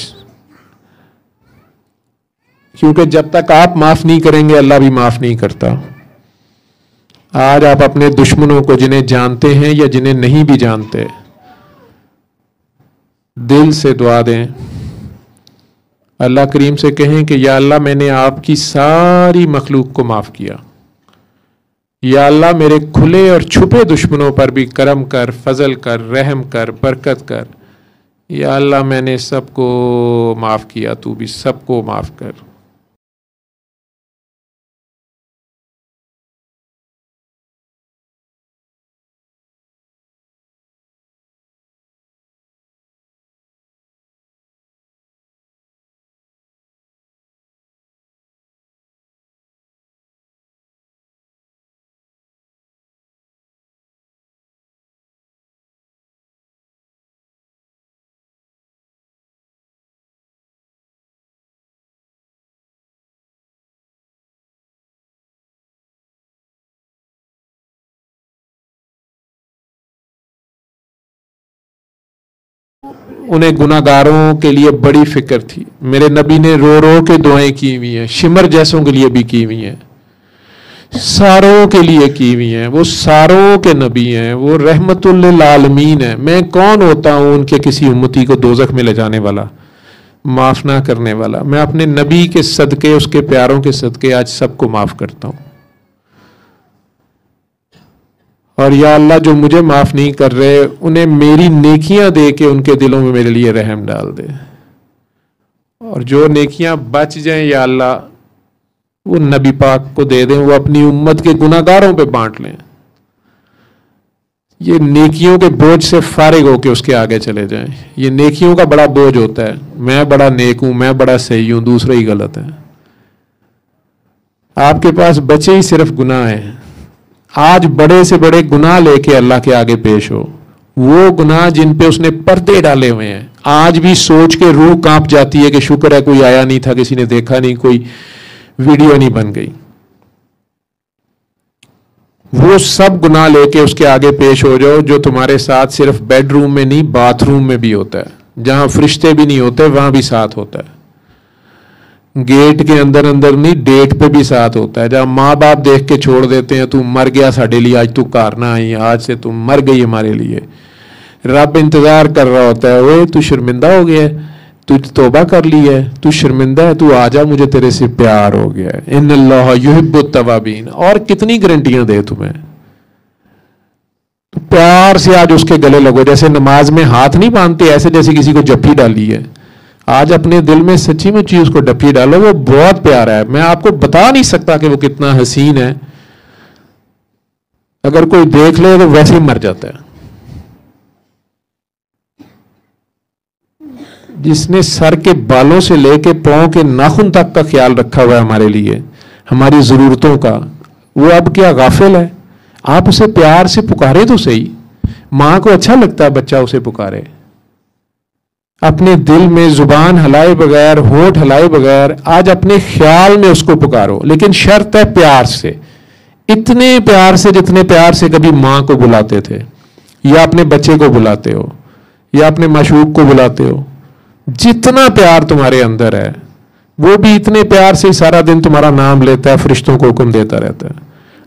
کیونکہ جب تک آپ معاف نہیں کریں گے اللہ بھی معاف نہیں کرتا. آج آپ اپنے دشمنوں کو، جنہیں جانتے ہیں یا جنہیں نہیں بھی جانتے، دل سے دعا دیں. اللہ کریم سے کہیں کہ یا اللہ میں نے آپ کی ساری مخلوق کو معاف کیا. یا اللہ میرے کھلے اور چھپے دشمنوں پر بھی کرم کر، فضل کر، رحم کر، برکت کر. یا اللہ میں نے سب کو معاف کیا، تو بھی سب کو معاف کر. انہیں گناہ گاروں کے لیے بڑی فکر تھی. میرے نبی نے رو رو کے دعائیں کی ہوئی ہیں، شمر جیسوں کے لیے بھی کی ہوئی ہیں، ساروں کے لیے کی ہوئی ہیں. وہ ساروں کے نبی ہیں، وہ رحمت للعالمین ہیں. میں کون ہوتا ہوں ان کے کسی امتی کو دوزخ میں لے جانے والا، معاف نہ کرنے والا. میں اپنے نبی کے صدقے، اس کے پیاروں کے صدقے آج سب کو معاف کرتا ہوں. اور یا اللہ جو مجھے معاف نہیں کر رہے انہیں میری نیکیاں دے کے ان کے دلوں میں میرے لیے رحم ڈال دے. اور جو نیکیاں بچ جائیں یا اللہ وہ نبی پاک کو دے دیں، وہ اپنی امت کے گناہ گاروں پہ بانٹ لیں. یہ نیکیوں کے بوجھ سے فارغ ہو کے اس کے آگے چلے جائیں. یہ نیکیوں کا بڑا بوجھ ہوتا ہے، میں بڑا نیک ہوں، میں بڑا صحیح ہوں، دوسرے ہی غلط ہے. آپ کے پاس بچے ہی صرف گناہ ہیں. آج بڑے سے بڑے گناہ لے کے اللہ کے آگے پیش ہو، وہ گناہ جن پہ اس نے پردے ڈالے ہوئے ہیں، آج بھی سوچ کے روح کانپ جاتی ہے کہ شکر ہے کوئی آیا نہیں تھا، کسی نے دیکھا نہیں، کوئی ویڈیو نہیں بن گئی. وہ سب گناہ لے کے اس کے آگے پیش ہو جاؤ جو تمہارے ساتھ صرف بیڈ روم میں نہیں، باتھ روم میں بھی ہوتا ہے. جہاں فرشتے بھی نہیں ہوتے وہاں بھی ساتھ ہوتا ہے. گیٹ کے اندر اندر نہیں، ڈیٹ پہ بھی ساتھ ہوتا ہے. جب ماں باپ دیکھ کے چھوڑ دیتے ہیں، تو مر گیا ساڑھے لیے، آج تو کار نہ آئی، آج سے تم مر گئی ہمارے لیے. رب انتظار کر رہا ہوتا ہے، اوے تو شرمندہ ہو گیا ہے، تو توبہ کر لی ہے، تو شرمندہ ہے، تو آجا مجھے تیرے سے پیار ہو گیا ہے. ان اللہ یحب التوابین. اور کتنی گارنٹیاں دے تمہیں. تو پیار سے آج اس کے گلے لگو، جیسے نماز میں ہاتھ نہیں باندھتے ایسے جیسے کسی کو جپھی ڈالی ہے. آج اپنے دل میں سچی مچی اس کو ڈپی ڈالو. وہ بہت پیارا ہے، میں آپ کو بتا نہیں سکتا کہ وہ کتنا حسین ہے. اگر کوئی دیکھ لے تو ویسے ہی مر جاتا ہے. جس نے سر کے بالوں سے لے کے پاؤں کے ناخن تک کا خیال رکھا ہوا ہے ہمارے لیے، ہماری ضرورتوں کا، وہ اب کیا غافل ہے. آپ اسے پیار سے پکارے تو صحیح. ماں کو اچھا لگتا ہے بچہ اسے پکارے. اپنے دل میں زبان ہلائے بغیر، ہونٹ ہلائے بغیر آج اپنے خیال میں اس کو پکارو، لیکن شرط ہے پیار سے. اتنے پیار سے جتنے پیار سے کبھی ماں کو بلاتے تھے، یا اپنے بچے کو بلاتے ہو، یا اپنے معشوق کو بلاتے ہو. جتنا پیار تمہارے اندر ہے وہ بھی اتنے پیار سے سارا دن تمہارا نام لیتا ہے، فرشتوں کو حکم دیتا رہتا ہے.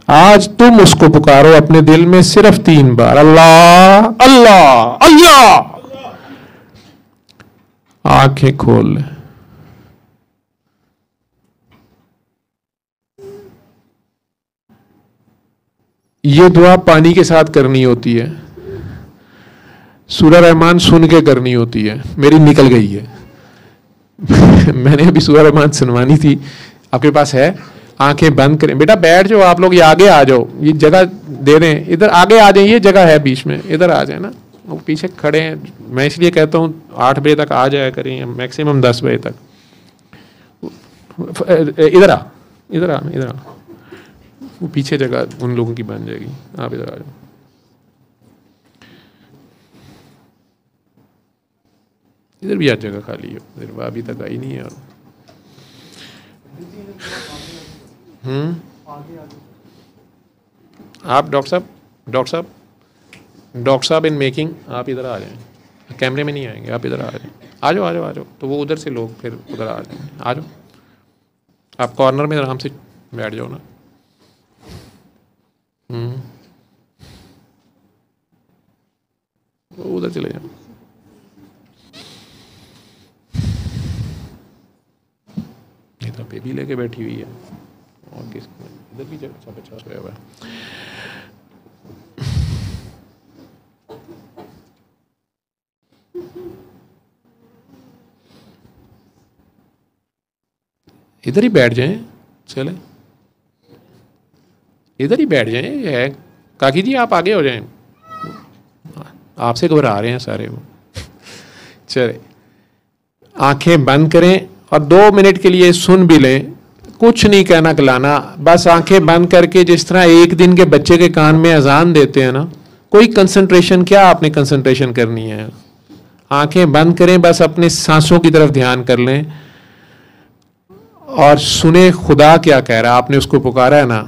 آج تم اس کو پکارو اپنے دل میں صرف 3 بار، اللہ اللہ اللہ. آنکھیں کھول لیں. یہ دعا پانی کے ساتھ کرنی ہوتی ہے، سورہ رحمان سن کے کرنی ہوتی ہے. میری نکل گئی ہے. میں نے ابھی سورہ رحمان سنوانی تھی. آپ کے پاس ہے؟ آنکھیں بند کریں. بیٹا بیٹھ جاؤ، آپ لوگ یہ آگے آ جاؤ، یہ جگہ دے دیں، ادھر آگے آ جائیں، یہ جگہ ہے بیچ میں، ادھر آ جائیں نا. وہ پیچھے کھڑے ہیں. میں اس لیے کہتا ہوں 8 بجے تک آ جایا کریں، میکسیمم 10 بجے تک. ادھر آ، ادھر آ، ادھر آ. وہ پیچھے جگہ ان لوگوں کی بن جائے گی. آپ ادھر آ جاؤ. ادھر بھی آج جگہ خالی ہے، ادھر ابھی تک آئی نہیں ہے. آپ ڈاکٹر صاحب ان میکنگ، آپ ادھر آ جائیں. کیمرے میں نہیں آئیں گے، آپ ادھر آ جائیں. آ جاؤ آ جاؤ آ جاؤ. تو وہ ادھر سے لوگ پھر ادھر آ جائیں. آ جاؤ. آپ کارنر میں آرام سے بیٹھ جاؤ نا. وہ ادھر چلے جاؤ. یہ تو بیبی لے کے بیٹھی ہوئی ہے. اور کس ادھر بھی اچھا بچا سویا ہوا ہے. ادھر ہی بیٹھ جائیں, چلیں ادھر ہی بیٹھ جائیں. کاکی جی آپ آگے ہو جائیں, آپ سے گھبرا رہے ہیں سارے وہ. چلے آنکھیں بند کریں اور 2 منٹ کے لیے سن بھی لیں, کچھ نہیں کہنا کلانا, بس آنکھیں بند کر کے جس طرح ایک دن کے بچے کے کان میں اذان دیتے ہیں نا, کوئی کنسنٹریشن, کیا آپ نے کنسنٹریشن کرنی ہے, آنکھیں بند کریں, بس اپنے سانسوں کی طرف دھیان کر لیں اور سنیں خدا کیا کہہ رہا ہے. آپ نے اس کو پکارا ہے نا,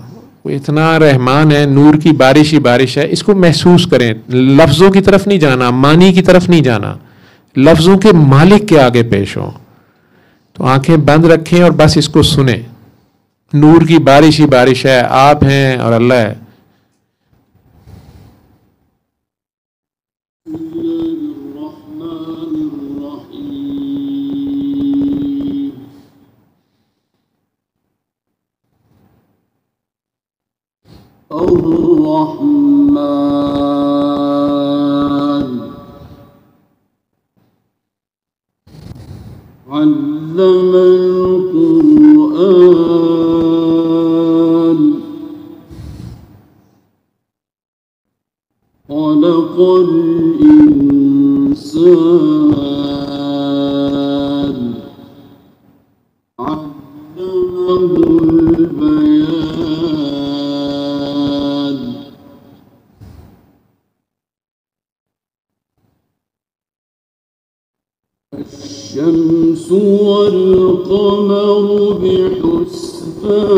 وہ اتنا رحمان ہے, نور کی بارش ہی بارش ہے, اس کو محسوس کریں. لفظوں کی طرف نہیں جانا, معنی کی طرف نہیں جانا, لفظوں کے مالک کے آگے پیش ہوں. تو آنکھیں بند رکھیں اور بس اس کو سنیں. نور کی بارش ہی بارش ہے, آپ ہیں اور اللہ ہے. الرحمن علم القرآن خلق الإنسان علمه البيان الشمس والقمر بحسبان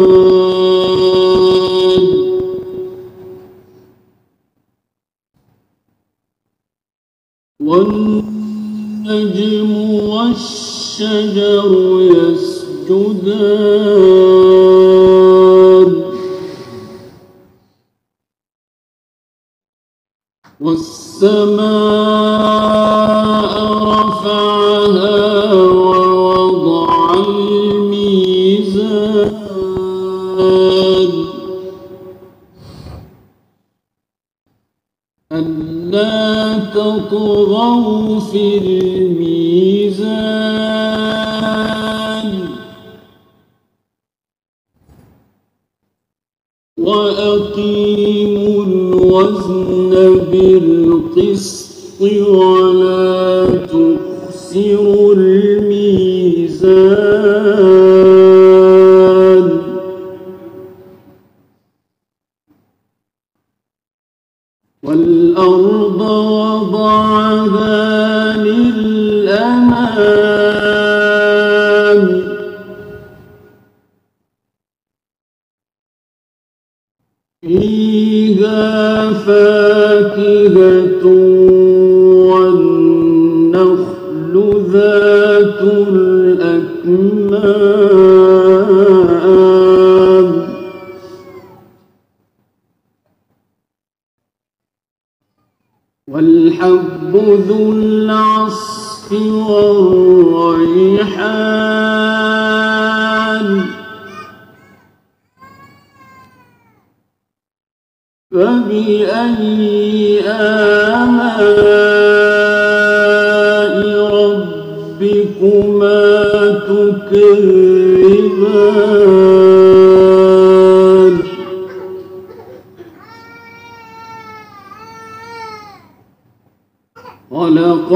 والنجم والشجر يسجدان والسماء رفعها ووضع الميزان ألا تطغوا في الميزان وأقيموا الوزن بالقسط ولا تخسروا الميزان والأرض وضعها للأنام فيها فاكهة والنخل ذات الأكمام والحب ذو العصف والريحان فبأي آلاء ربكما تكذبان خلق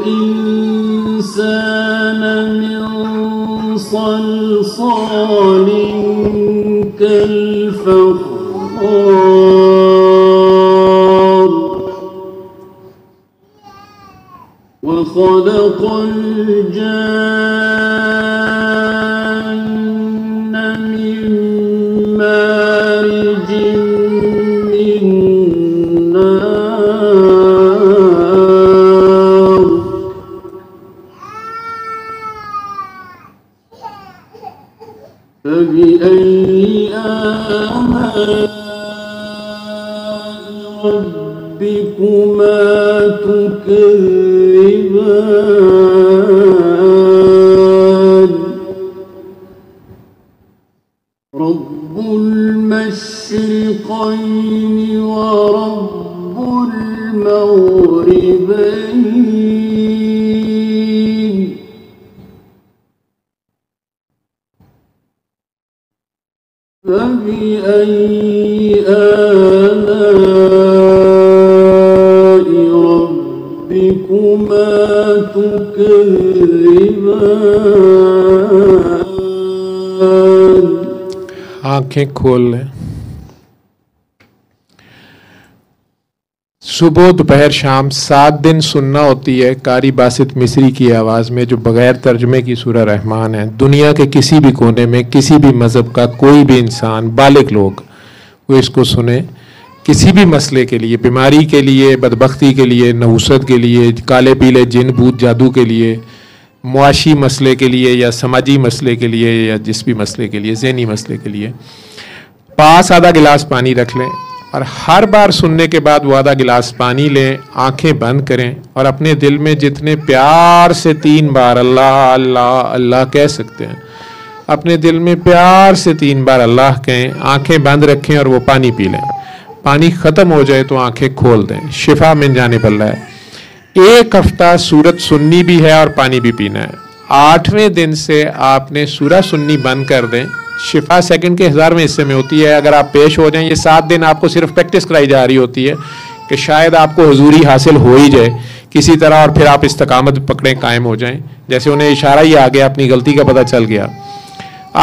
الإنسان من صلصال كالفخار وخلق الجان من مارج من نار فبأي آلاء ربكما تكذبان رب المشرقين المغربين فبأي آلاء ربكما تكذبان. آنکھیں کھول لیں. صبح دوپہر شام 7 دن سننا ہوتی ہے قاری باسط مصری کی آواز میں جو بغیر ترجمے کی سورہ رحمان ہے. دنیا کے کسی بھی کونے میں کسی بھی مذہب کا کوئی بھی انسان بالغ لوگ وہ اس کو سنیں. کسی بھی مسئلے کے لیے، بیماری کے لیے، بدبختی کے لیے، نحوست کے لیے، کالے پیلے جن بھوت جادو کے لیے، معاشی مسئلے کے لیے یا سماجی مسئلے کے لیے یا جس بھی مسئلے کے لیے، ذہنی مسئلے کے لیے، پاس آدھا گلاس پانی رکھ لیں اور ہر بار سننے کے بعد وہ آدھا گلاس پانی لیں، آنکھیں بند کریں اور اپنے دل میں جتنے پیار سے 3 بار اللہ اللہ اللہ کہہ سکتے ہیں اپنے دل میں پیار سے 3 بار اللہ کہیں، آنکھیں بند رکھیں اور وہ پانی پی لیں. پانی ختم ہو جائے تو آنکھیں کھول دیں. شفا من جانب اللہ ہے. 1 ہفتہ سورت سننی بھی ہے اور پانی بھی پینا ہے. 8ویں دن سے آپ نے سورہ سننی بند کر دیں. شفا سیکنڈ کے 1000ویں حصے میں ہوتی ہے. اگر آپ پیش ہو جائیں، یہ 7 دن آپ کو صرف پریکٹس کرائی جا رہی ہوتی ہے کہ شاید آپ کو حضوری حاصل ہو ہی جائے کسی طرح اور پھر آپ استقامت پکڑیں، قائم ہو جائیں. جیسے انہیں اشارہ ہی آ گیا، اپنی غلطی کا پتہ چل گیا.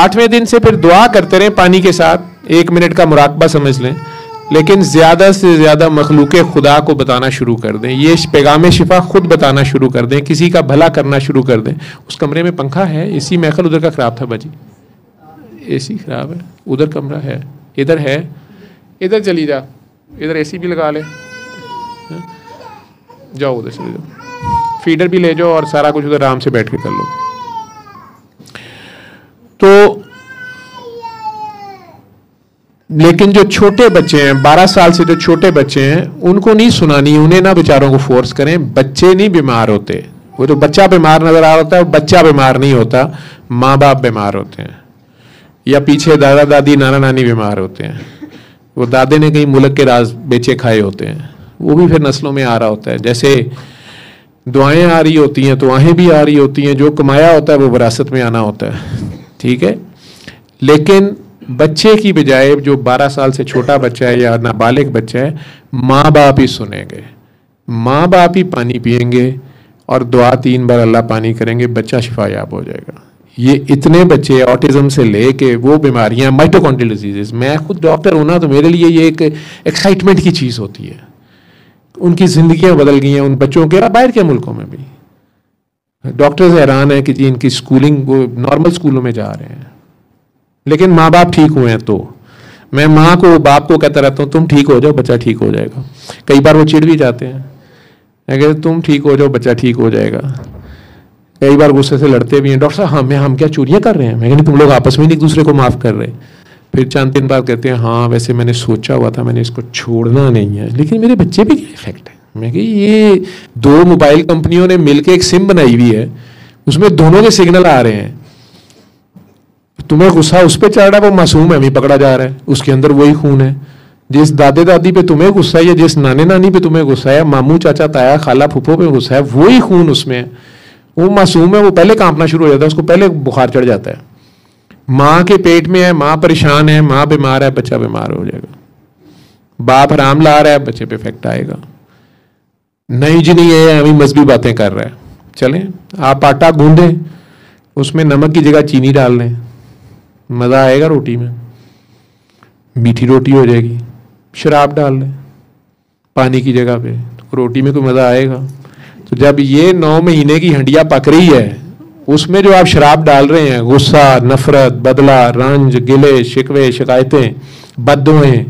8ویں دن سے پھر دعا کرتے رہیں پانی کے ساتھ. 1 منٹ کا مراقبہ سمجھ لیں، لیکن زیادہ سے زیادہ مخلوق خدا کو بتانا شروع کر دیں. یہ پیغام شفا خود بتانا شروع کر دیں، کسی کا بھلا کرنا شروع کر دیں. اس کمرے میں پنکھا ہے، اسی محفل ادھر کا خراب تھا باجی، اے سی خراب ہے، ادھر کمرہ ہے، ادھر ہے، ادھر چلی جا، ادھر اے سی بھی لگا لے، جاؤ ادھر چلے جاؤ، فیڈر بھی لے جاؤ اور سارا کچھ ادھر آرام سے بیٹھ کے کر لو. تو لیکن جو چھوٹے بچے ہیں 12 سال سے جو چھوٹے بچے ہیں ان کو نہیں سنانی، انہیں نہ بیچاروں کو فورس کریں. بچے نہیں بیمار ہوتے، وہ جو بچہ بیمار نظر آ رہا ہوتا ہے بچہ بیمار نہیں ہوتا، ماں باپ بیمار ہوتے ہیں یا پیچھے دادا دادی نانا نانی بیمار ہوتے ہیں. وہ دادے نے کہیں ملک کے راز بیچے کھائے ہوتے ہیں، وہ بھی پھر نسلوں میں آ رہا ہوتا ہے. جیسے دعائیں آ رہی ہوتی ہیں تو آہیں بھی آ رہی ہوتی ہیں، جو کمایا ہوتا ہے وہ وراثت میں آنا ہوتا ہے. ٹھیک ہے، لیکن بچے کی بجائے جو 12 سال سے چھوٹا بچہ ہے یا نابالغ بچہ ہے، ماں باپ ہی سنیں گے، ماں باپ ہی پانی پئیں گے اور دعا 3 بار اللہ پانی کریں گے، بچہ شفا یاب ہو جائے گا. یہ اتنے بچے آٹزم سے لے کے وہ بیماریاں، مائٹوکونڈریل ڈیزیز، میں خود ڈاکٹر ہوں نا تو میرے لیے یہ ایک ایکسائٹمنٹ کی چیز ہوتی ہے. ان کی زندگیاں بدل گئی ہیں ان بچوں کے. باہر کے ملکوں میں بھی ڈاکٹرز حیران ہیں کہ جی ان کی سکولنگ وہ نارمل سکولوں میں جا رہے ہیں، لیکن ماں باپ ٹھیک ہوئے ہیں. تو میں ماں کو باپ کو کہتا رہتا ہوں تم ٹھیک ہو جاؤ بچہ ٹھیک ہو جائے گا. کئی بار وہ چڑ بھی جاتے ہیں، اگر تم ٹھیک ہو جاؤ بچہ ٹھیک ہو جائے گا. کئی بار غصے سے لڑتے بھی ہیں، ڈاکٹر صاحب ہم کیا چوریاں کر رہے ہیں؟ میں کہتے تم لوگ آپس میں نہیں ایک دوسرے کو معاف کر رہے. پھر چند دن بعد کہتے ہیں ہاں ویسے میں نے سوچا ہوا تھا، میں نے اس کو چھوڑنا نہیں ہے، لیکن میرے بچے پہ کیا افیکٹ ہے؟ میں کہ یہ 2 موبائل کمپنیوں نے مل کے ایک سم بنائی ہوئی ہے، اس میں دونوں کے سگنل آ رہے ہیں. تمہیں غصہ اس پہ چڑھ رہا ہے، وہ معصوم ہے ابھی پکڑا جا رہا ہے، اس کے اندر وہی خون ہے. جس دادے دادی پہ تمہیں غصہ ہے یا جس نانے نانی پہ تمہیں غصہ ہے، ماموں چاچا تایا خالہ پھپھو پہ غصہ ہے، وہی خون اس میں ہے. وہ معصوم ہے، وہ پہلے کانپنا شروع ہو جاتا ہے، اس کو پہلے بخار چڑھ جاتا ہے. ماں کے پیٹ میں ہے، ماں پریشان ہے، ماں بیمار ہے، بچہ بیمار ہو جائے گا. باپ حرام لا رہا ہے، بچے پہ افیکٹ آئے گا. نہیں جی نہیں ہے ابھی مذہبی باتیں کر رہا ہے. چلیں آپ آٹا گوندیں، اس میں نمک کی جگہ چینی ڈال لیں، مزہ آئے گا روٹی میں، میٹھی روٹی ہو جائے گی. شراب ڈال لیں پانی کی جگہ پہ، تو روٹی میں کوئی مزہ آئے گا؟ تو جب یہ 9 مہینے کی ہنڈیا پک رہی ہے، اس میں جو آپ شراب ڈال رہے ہیں، غصہ، نفرت، بدلہ، رنج، گلے، شکوے، شکایتیں، بددعائیں،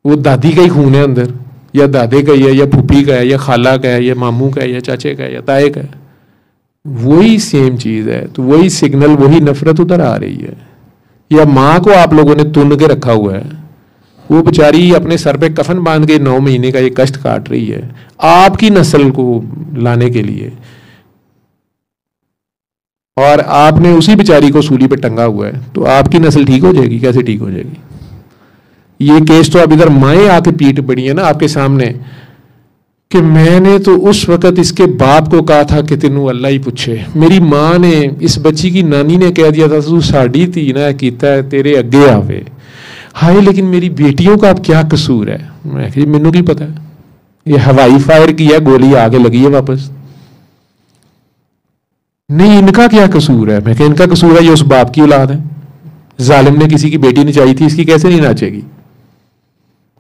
وہ دادی کا ہی خون ہے اندر، یا دادے کا ہی ہے، یا پھوپھی کا ہے، یا خالہ کا ہے، یا ماموں کا ہے، یا چاچے کا ہے، یا تائے کا ہے. وہی سیم چیز ہے. تو وہی سگنل، وہی نفرت ادھر آ رہی ہے. یا ماں کو آپ لوگوں نے تن کے رکھا ہوا ہے، وہ بیچاری اپنے سر پہ کفن باندھ کے 9 مہینے کا یہ کشٹ کاٹ رہی ہے آپ کی نسل کو لانے کے لیے، اور آپ نے اسی بیچاری کو سولی پہ ٹنگا ہوا ہے. تو آپ کی نسل ٹھیک ہو جائے گی؟ کیسے ٹھیک ہو جائے گی؟ یہ کیس تو اب ادھر مائیں آ کے پیٹ پڑی ہیں نا آپ کے سامنے. کہ میں نے تو اس وقت اس کے باپ کو کہا تھا کہ تینوں اللہ ہی پوچھے. میری ماں نے اس بچی کی نانی نے کہہ دیا تھا تو ساڑی تھی نا کیتا ہے تیرے اگے آوے. ہائے لیکن میری بیٹیوں کا اب کیا قصور ہے؟ میں کہ مینوں کی پتا ہے, یہ ہوائی فائر کیا گولی آگے لگی ہے واپس. نہیں ان کا کیا قصور ہے؟ میں کہ ان کا قصور ہے یہ اس باپ کی اولاد ہے. ظالم نے کسی کی بیٹی نچائی تھی, اس کی کیسے نہیں ناچے گی؟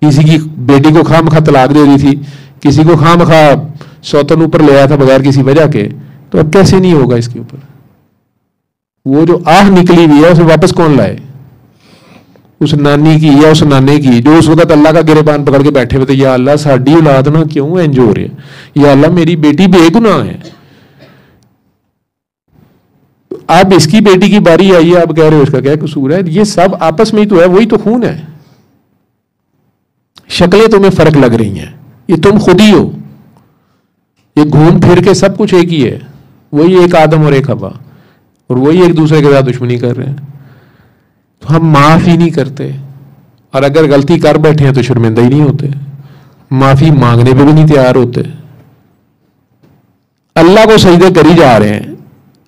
کسی کی بیٹی کو خواہ مخواہ طلاق دے دی تھی, کسی کو خواہ مخواہ سوتن اوپر لے آیا تھا بغیر کسی وجہ کے, تو اب کیسے نہیں ہوگا اس کے اوپر؟ وہ جو آہ نکلی ہوئی ہے اسے واپس کون لائے؟ اس نانی کی یا اس نانے کی جو اس وقت اللہ کا گریبان پکڑ کے بیٹھے ہوئے تھے, یا اللہ ساڈی اولاد نہ کیوں انج ہو رہی ہے, یا اللہ میری بیٹی بے گناہ ہے. اب اس کی بیٹی کی باری آئی ہے, اب کہہ رہے ہو اس کا کیا قصور ہے؟ یہ سب آپس میں ہی تو ہے, وہی تو خون ہے. شکلیں تمہیں فرق لگ رہی ہیں, یہ تم خود ہی ہو. یہ گھوم پھر کے سب کچھ ایک ہی ہے, وہی ایک آدم اور ایک حوا, اور وہی ایک دوسرے کے ساتھ دشمنی کر رہے ہیں. تو ہم معاف ہی نہیں کرتے, اور اگر غلطی کر بیٹھے ہیں تو شرمندہ ہی نہیں ہوتے, معافی مانگنے پہ بھی نہیں تیار ہوتے. اللہ کو سجدے کر ہی جا رہے ہیں,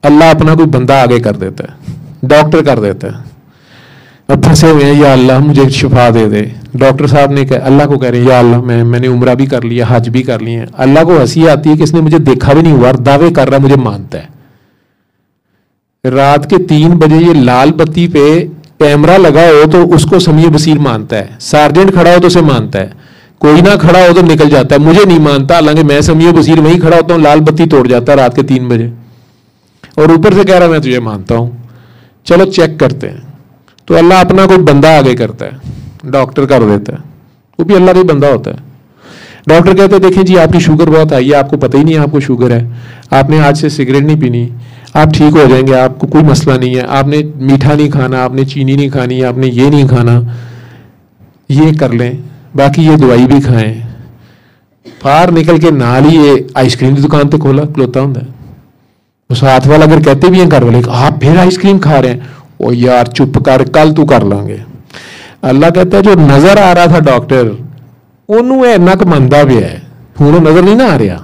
اللہ اپنا کوئی بندہ آگے کر دیتا ہے, ڈاکٹر کر دیتا ہے, اب پھنسے ہوئے ہیں, یا اللہ مجھے شفا دے دے. ڈاکٹر صاحب نے اللہ کو کہہ رہے ہیں یا اللہ میں نے عمرہ بھی کر لیا, حج بھی کر لیے ہیں. اللہ کو ہنسی آتی ہے کہ اس نے مجھے دیکھا بھی نہیں ہوا اور دعوے کر رہا مجھے مانتا ہے. رات کے 3 بجے یہ لال بتی پہ کیمرہ لگا ہو تو اس کو سمیع بصیر مانتا ہے, سارجنٹ کھڑا ہو تو اسے مانتا ہے, کوئی نہ کھڑا ہو تو نکل جاتا ہے, مجھے نہیں مانتا, حالانکہ میں سمیع بصیر وہیں کھڑا ہوتا ہوں, لال بتی توڑ جاتا ہے رات کے 3 بجے, اور اوپر سے کہہ رہا میں تجھے مانتا ہوں. چلو چیک کرتے ہیں. تو اللہ اپنا کوئی بندہ آگے کرتا ہے, ڈاکٹر کر دیتا ہے, وہ بھی اللہ کا ہی بندہ ہوتا ہے. ڈاکٹر کہتے ہیں دیکھیں جی آپ کی شوگر بہت آئی ہے, آپ کو پتہ ہی نہیں ہے آپ کو شوگر ہے, آپ نے آج سے سگریٹ نہیں پینی, آپ ٹھیک ہو جائیں گے, آپ کو کوئی مسئلہ نہیں ہے, آپ نے میٹھا نہیں کھانا, آپ نے چینی نہیں کھانی, آپ نے یہ نہیں کھانا, یہ کر لیں, باقی یہ دوائی بھی کھائیں. باہر نکل کے نال ہی یہ آئس کریم کی دکان پہ کھلوتا ہوں. اس ہاتھ والا اگر کہتے بھی ہیں گھر والے آپ پھر آئس کریم کھا رہے ہیں, او یار چپ کر, کل تو کر لیں گے. اللہ کہتا ہے جو نظر آ رہا تھا ڈاکٹر انہوں نک مانتا بھی ہے, ہوں نظر نہیں نہ آ رہا,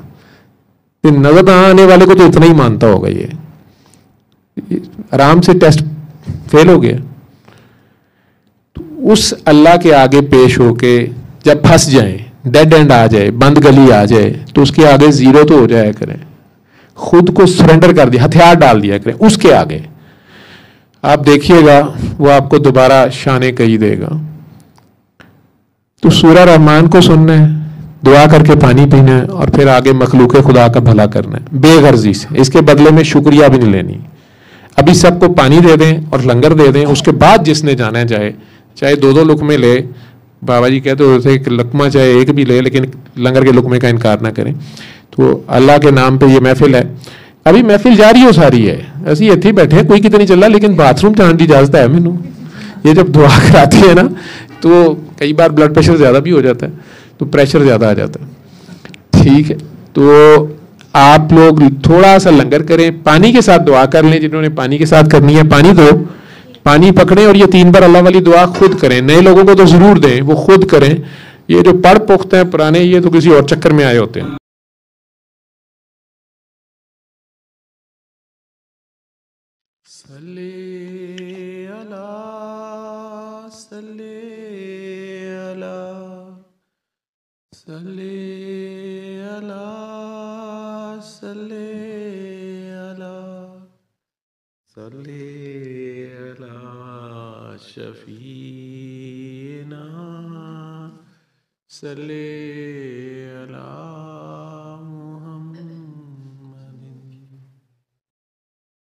نظر نہ آنے والے کو تو اتنا ہی مانتا ہوگا. یہ آرام سے ٹیسٹ فیل ہو گیا. تو اس اللہ کے آگے پیش ہو کے جب پھنس جائیں, ڈیڈ اینڈ آ جائے, بند گلی آ جائے, تو اس کے آگے زیرو تو ہو جایا کریں, خود کو سرنڈر کر دیا, ہتھیار ڈال دیا کریں اس کے آگے. آپ دیکھیے گا وہ آپ کو دوبارہ شانے کہی دے گا. تو سورہ رحمان کو سننا ہے, دعا کر کے پانی پینا ہے, اور پھر آگے مخلوق خدا کا بھلا کرنا ہے بے غرضی سے, اس کے بدلے میں شکریہ بھی نہیں لینی. ابھی سب کو پانی دے دیں اور لنگر دے دیں, اس کے بعد جس نے جانا جائے, چاہے 2 لقمے لے, بابا جی کہتے ہوتے تھے کہ لقمہ چاہے ایک بھی لے لیکن لنگر کے لقمے کا انکار نہ کریں. تو اللہ کے نام پہ یہ محفل ہے, ابھی محفل جاری ہو ساری ہے, ایسے ہی اتنے بیٹھے ہیں, کوئی کتنے نہیں چل رہا, لیکن باتھ روم جانے کی اجازت ہے مینوں. یہ جب دعا کراتی ہے نا تو کئی بار بلڈ پریشر زیادہ بھی ہو جاتا ہے, تو پریشر زیادہ آ جاتا ہے. ٹھیک ہے, تو آپ لوگ تھوڑا سا لنگر کریں, پانی کے ساتھ دعا کر لیں, جنہوں نے پانی کے ساتھ کرنی ہے پانی دو, پانی پکڑیں, اور یہ 3 بار اللہ والی دعا خود کریں. نئے لوگوں کو تو ضرور دیں, وہ خود کریں. یہ جو پڑھ پختہ ہیں پرانے, یہ تو کسی اور چکر میں آئے ہوتے ہیں. صلی اللہ صلی اللہ صلی اللہ صلی اللہ صلی اللہ شفیعنا صلی